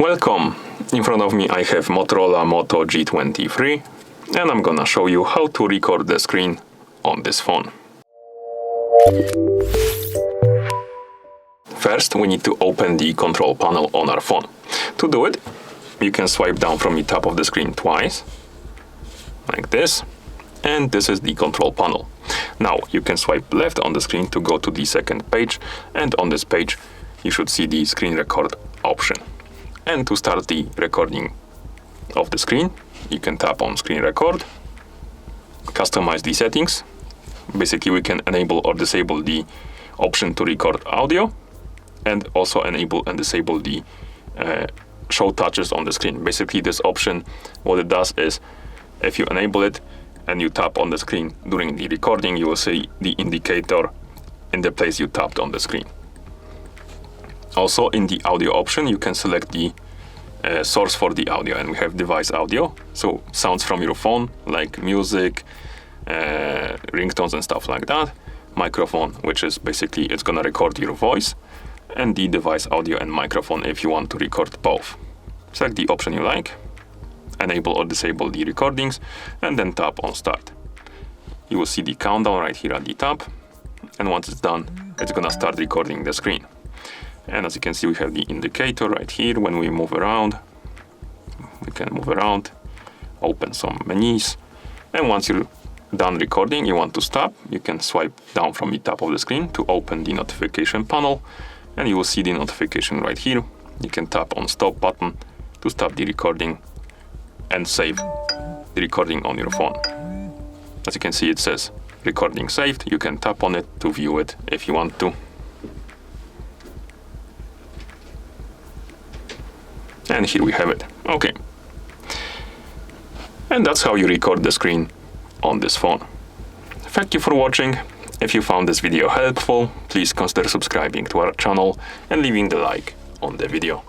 Welcome! In front of me I have Motorola Moto G23 and I'm gonna show you how to record the screen on this phone. First we need to open the control panel on our phone. To do it, you can swipe down from the top of the screen twice, like this, and this is the control panel. Now you can swipe left on the screen to go to the second page, and on this page you should see the screen record option. And to start the recording of the screen, you can tap on screen record, customize the settings. Basically we can enable or disable the option to record audio, and also enable and disable the show touches on the screen. Basically this option, what it does is, if you enable it and you tap on the screen during the recording, you will see the indicator in the place you tapped on the screen. Also in the audio option you can select the source for the audio, and we have device audio, so sounds from your phone like music, ringtones and stuff like that. Microphone, which is basically it's gonna record your voice, and the device audio and microphone if you want to record both. Select the option you like, enable or disable the recordings, and then tap on start. You will see the countdown right here at the top, and once it's done it's gonna start recording the screen. And as you can see, we have the indicator right here. When we move around, we can move around, open some menus, and once you're done recording, you want to stop, you can swipe down from the top of the screen to open the notification panel, and you will see the notification right here. You can tap on stop button to stop the recording and save the recording on your phone. As you can see, it says recording saved. You can tap on it to view it if you want to. And here we have it. Okay. And that's how you record the screen on this phone. Thank you for watching. If you found this video helpful, please consider subscribing to our channel and leaving the like on the video.